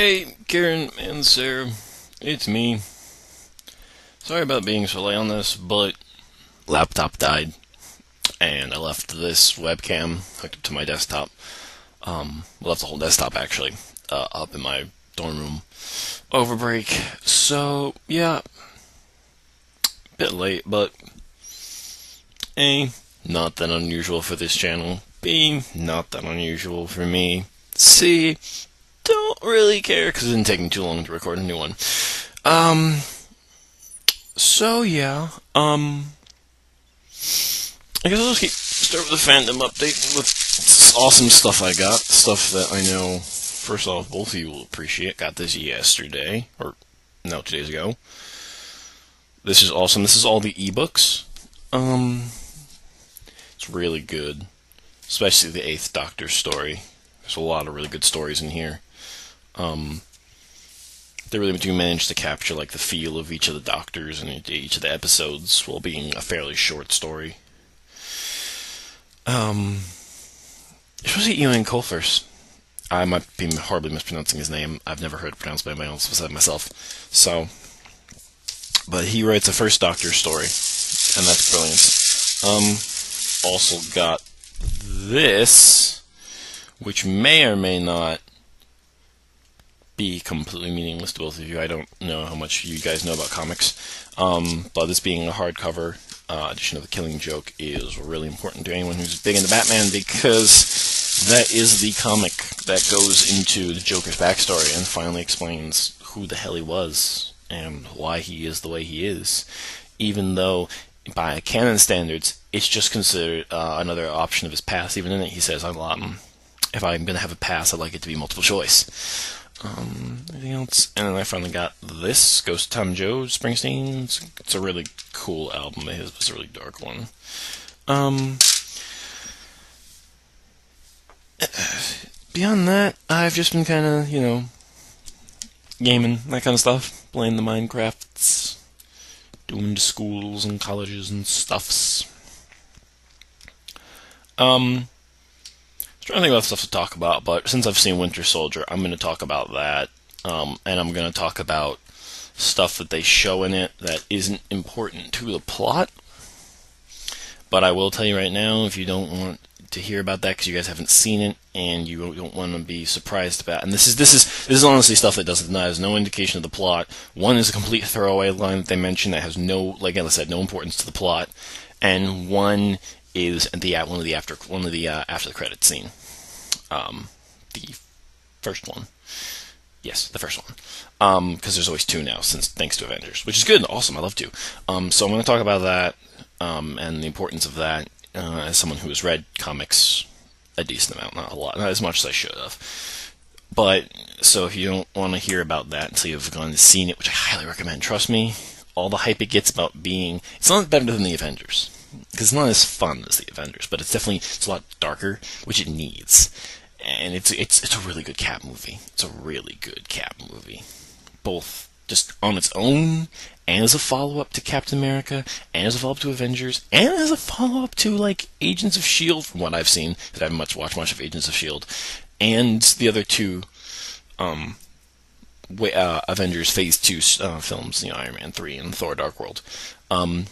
Hey, Karen and Sarah, it's me. Sorry about being so late on this, but laptop died, and I left this webcam hooked up to my desktop. Left the whole desktop actually up in my dorm room over break. So yeah, bit late, but A, not that unusual for this channel. B, not that unusual for me. C, don't really care because it didn't take me too long to record a new one. Um, So yeah, I guess I'll just start with a fandom update with awesome stuff I got, stuff that I know. First off, both of you will appreciate. Got this yesterday, or no, 2 days ago. This is awesome. This is all the ebooks. It's really good, especially the Eighth Doctor story. There's a lot of really good stories in here. They really do manage to capture like the feel of each of the Doctors and each of the episodes while being a fairly short story. You're supposed to Ewan Colfers. I might be horribly mispronouncing his name. I've never heard it pronounced by anybody else besides myself. So, but he writes a First Doctor story, and that's brilliant. Also got this, which may or may not be completely meaningless to both of you. I don't know how much you guys know about comics, but this being a hardcover edition of The Killing Joke is really important to anyone who's big into Batman, because that is the comic that goes into the Joker's backstory and finally explains who the hell he was and why he is the way he is, even though by canon standards it's just considered another option of his past. Even in it he says, if I'm going to have a pass, I'd like it to be multiple choice. Anything else? And then I finally got this, Ghost of Tom Joad, Springsteen. It's a really cool album of his, but it's a really dark one. Beyond that, I've just been kind of, gaming, that kind of stuff. Playing the Minecrafts, doing to schools and colleges and stuffs. Trying to think about stuff to talk about, but since I've seen Winter Soldier, I'm going to talk about that, and I'm going to talk about stuff that they show in it that isn't important to the plot. But I will tell you right now, if you don't want to hear about that because you guys haven't seen it and you don't want to be surprised about, and this is honestly stuff that has no indication of the plot. One is a complete throwaway line that they mention that has no, like I said, no importance to the plot, and one is one of the after the credits scene. The first one. Yes, the first one. Because there's always two now, thanks to Avengers, which is good and awesome. I love to. So I'm going to talk about that and the importance of that as someone who has read comics a decent amount, not a lot, not as much as I should have. But so if you don't want to hear about that until you've gone and seen it, which I highly recommend, trust me, all the hype it gets about it's not better than the Avengers. Because it's not as fun as the Avengers, but it's a lot darker, which it needs. And it's a really good Cap movie. It's a really good Cap movie. Both just on its own, and as a follow-up to Captain America, and as a follow-up to Avengers, and as a follow-up to, like, Agents of S.H.I.E.L.D., from what I've seen, because I haven't watched much of Agents of S.H.I.E.L.D., and the other two Avengers Phase 2 films, Iron Man 3 and Thor Dark World. I'm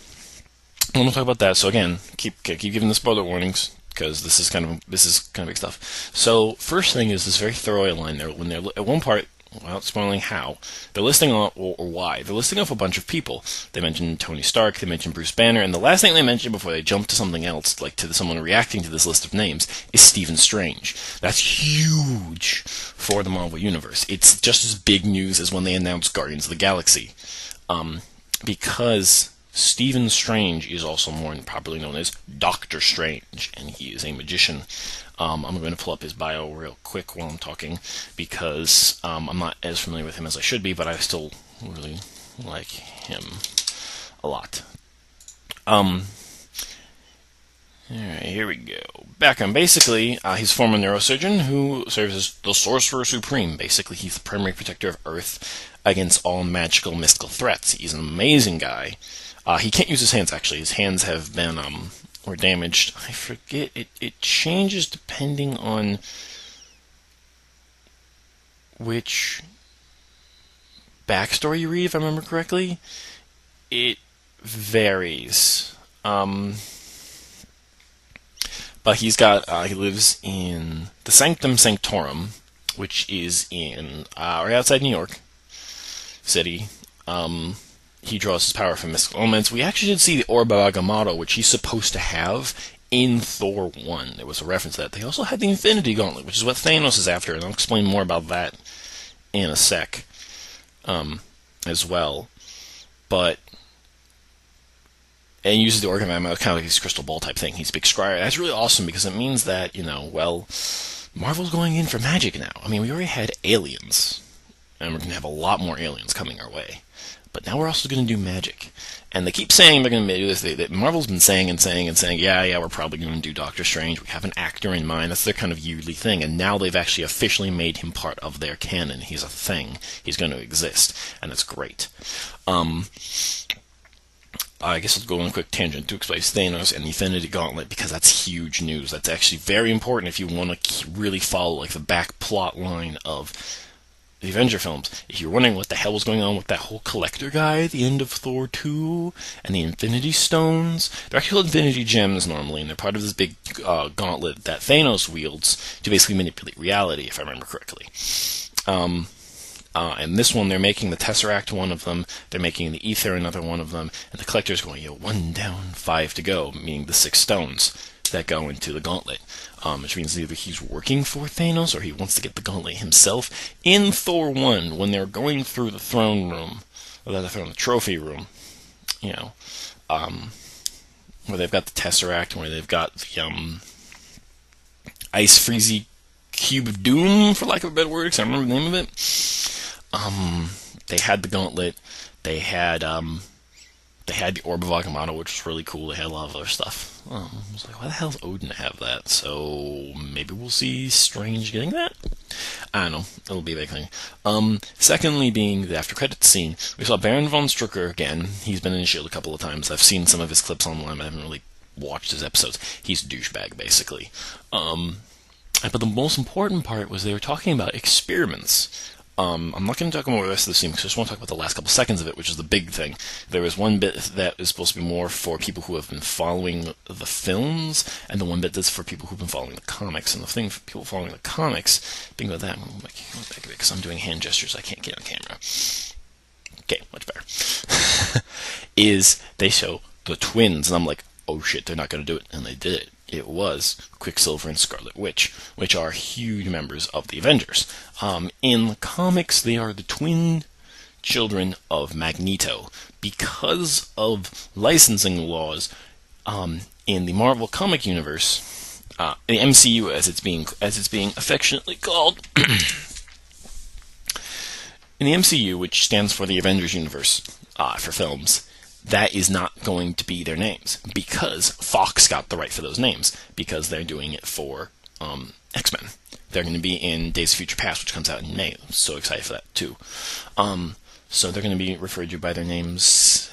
going to talk about that. So again, keep giving the spoiler warnings because this is kind of big stuff. So first thing is this very throwaway line there when they're at one part, without spoiling how, they're listing off or why they're listing off a bunch of people. They mention Tony Stark, they mention Bruce Banner, and the last thing they mention before they jump to something else, like to someone reacting to this list of names, is Stephen Strange. That's huge for the Marvel Universe. It's just as big news as when they announced Guardians of the Galaxy, because Stephen Strange is also more properly known as Doctor Strange, and he is a magician. I'm going to pull up his bio real quick while I'm talking, because I'm not as familiar with him as I should be, but I still really like him a lot. Alright, here we go. Background. Basically, he's a former neurosurgeon who serves as the Sorcerer Supreme. Basically, he's the primary protector of Earth against all magical, mystical threats. He's an amazing guy. He can't use his hands, actually. His hands have been, or damaged. I forget. It changes depending on which backstory you read, if I remember correctly, it varies. But he lives in the Sanctum Sanctorum, which is in right outside New York City. He draws his power from mystical elements. We actually did see the Orb of Agamotto, which he's supposed to have in Thor 1. There was a reference to that. They also had the Infinity Gauntlet, which is what Thanos is after, and I'll explain more about that in a sec as well. But and he uses the Orb of Agamotto, kind of like his crystal ball type thing. He's a big scryer. That's really awesome because it means that, Marvel's going in for magic now. I mean, we already had aliens, and we're going to have a lot more aliens coming our way. But now we're also going to do magic. And they keep saying they're going to do this. Marvel's been saying, yeah, we're probably going to do Doctor Strange. We have an actor in mind. That's their kind of yearly thing. And now they've actually officially made him part of their canon. He's a thing. He's going to exist. And it's great. I guess I'll go on a quick tangent to explain Thanos and the Infinity Gauntlet, because that's huge news. That's actually very important if you want to really follow the back plot line of the Avenger films. If you're wondering what the hell was going on with that whole collector guy at the end of Thor 2 and the Infinity Stones, they're actually called Infinity Gems normally, and they're part of this big gauntlet that Thanos wields to basically manipulate reality, if I remember correctly. And this one, they're making the Tesseract one of them, they're making the Ether another one of them, and the Collector's going, 1 down, 5 to go, meaning the 6 stones that go into the gauntlet. Which means either he's working for Thanos or he wants to get the gauntlet himself. In Thor 1, when they're going through the throne room, or the trophy room, where they've got the Tesseract, where they've got the Ice Freezy Cube of Doom, for lack of a better word, because I remember the name of it. They had the gauntlet, they had the Orb of Agamotto, which was really cool. They had a lot of other stuff. I was like, why the hell does Odin have that? So maybe we'll see Strange getting that? I don't know. It'll be a big thing. Secondly, being the after credits scene, we saw Baron von Strucker again. He's been in S.H.I.E.L.D. a couple of times. I've seen some of his clips online, but I haven't really watched his episodes. He's a douchebag, basically. But the most important part was they were talking about experiments. I'm not going to talk about the rest of the scene because I just want to talk about the last couple seconds of it, which is the big thing. There was one bit that is supposed to be more for people who have been following the films, and the one bit that's for people who've been following the comics. And the thing for people following the comics, think about that, I can't go back a bit because I'm doing hand gestures I can't get on camera. Okay, much better. Is they show the twins, and I'm like, oh shit, they're not going to do it. And they did it. It was Quicksilver and Scarlet Witch, which are huge members of the Avengers. In the comics, they are the twin children of Magneto. Because of licensing laws in the Marvel comic universe, the MCU, as it's being affectionately called, in the MCU, which stands for the Avengers universe for films, that is not going to be their names, because Fox got the right for those names, because they're doing it for X-Men. They're going to be in Days of Future Past, which comes out in May. I'm so excited for that, too. So they're going to be referred to by their names.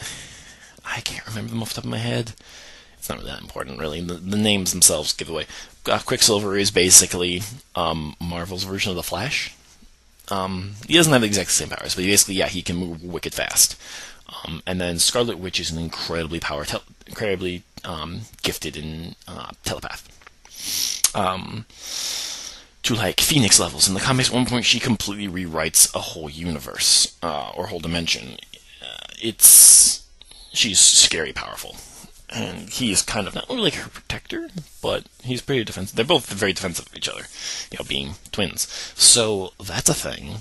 I can't remember them off the top of my head. It's not really that important, really. The names themselves give away. Quicksilver is basically Marvel's version of the Flash. He doesn't have the exact same powers, but basically, yeah, he can move wicked fast. And then Scarlet Witch is an incredibly gifted and telepath. To like Phoenix levels. In the comics, at one point, she completely rewrites a whole universe, or whole dimension. She's scary powerful. And he is kind of not really like her protector, but he's pretty defensive. They're both very defensive of each other, being twins. So that's a thing.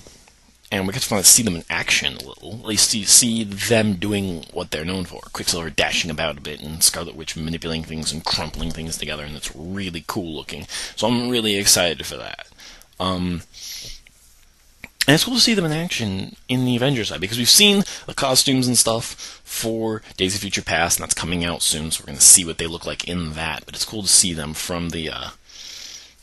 And we get to finally see them in action a little. At least see them doing what they're known for. Quicksilver dashing about a bit, and Scarlet Witch manipulating things and crumpling things together, and it's really cool looking. So I'm really excited for that. And it's cool to see them in action in the Avengers side, because we've seen the costumes and stuff for Days of Future Past, and that's coming out soon, so we're going to see what they look like in that. But it's cool to see them from the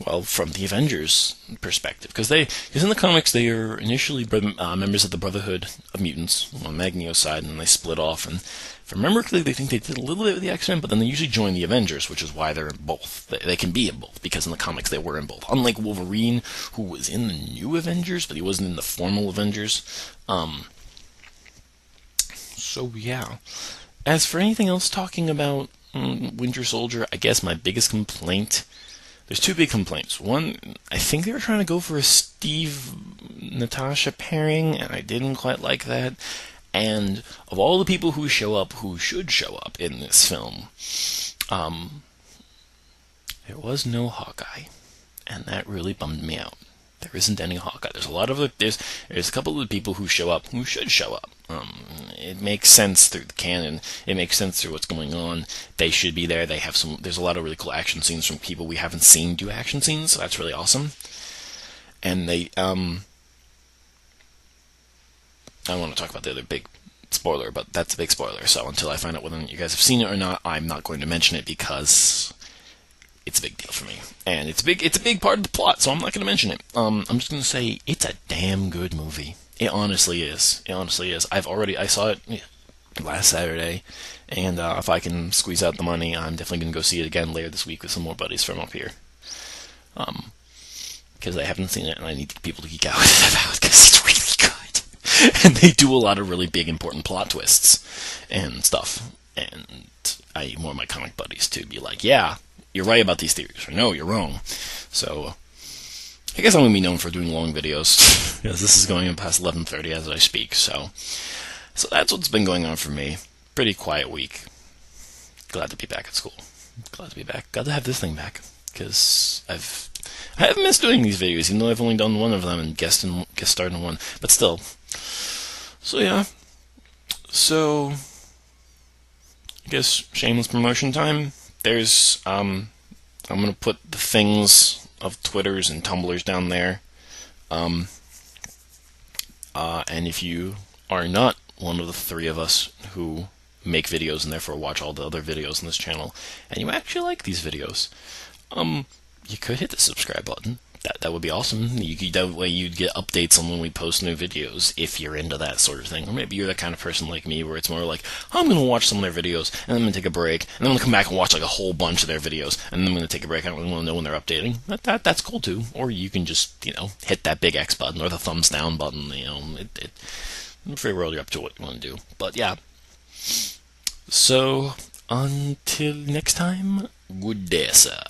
Avengers perspective, because in the comics they are initially members of the Brotherhood of Mutants on Magneto's side, and then they split off. And if I remember correctly, they think they did a little bit with the X-Men, but then they usually join the Avengers, which is why they're in both. They can be in both, because in the comics they were in both. Unlike Wolverine, who was in the new Avengers, but he wasn't in the formal Avengers. So yeah. As for anything else talking about Winter Soldier, I guess my biggest complaint. There's two big complaints. One, I think they were trying to go for a Steve Natasha pairing, and I didn't quite like that. And of all the people who should show up in this film, there was no Hawkeye, and that really bummed me out. There isn't any Hawkeye. There's a couple of people who show up who should show up. It makes sense through the canon. It makes sense through what's going on. They should be there. There's a lot of really cool action scenes from people we haven't seen do action scenes, so that's really awesome. And I don't want to talk about the other big spoiler, but that's a big spoiler. So until I find out whether you guys have seen it or not, I'm not going to mention it because it's a big deal for me, and it's a big part of the plot, so I'm not going to mention it. I'm just going to say it's a damn good movie. It honestly is. I saw it last Saturday, and if I can squeeze out the money, I'm definitely going to go see it again later this week with some more buddies from up here. Because I haven't seen it, and I need people to geek out about it because it's really good, and they do a lot of really big, important plot twists and stuff. And I need more of my comic buddies to be like, yeah, you're right about these theories, or no, you're wrong. So, I guess I'm going to be known for doing long videos, because this is going past 11:30 as I speak, so that's what's been going on for me. Pretty quiet week. Glad to be back at school. Glad to be back. Glad to have this thing back, because I haven't missed doing these videos, even though I've only done one of them and guest starred in one, but still. So yeah. So, I guess shameless promotion time. There's, I'm going to put the things of Twitters and Tumblrs down there. And if you are not one of the three of us who make videos and therefore watch all the other videos on this channel, and you actually like these videos, you could hit the subscribe button. That would be awesome. That way you'd get updates on when we post new videos, if you're into that sort of thing. Or maybe you're the kind of person like me where it's more like, I'm going to watch some of their videos, and then I'm going to take a break, and then I'm going to come back and watch like a whole bunch of their videos, and then I'm going to take a break. I don't really want to know when they're updating. That's cool too. Or you can just, hit that big X button or the thumbs down button. Free world, you're up to what you want to do. But yeah. So, until next time, good day, sir.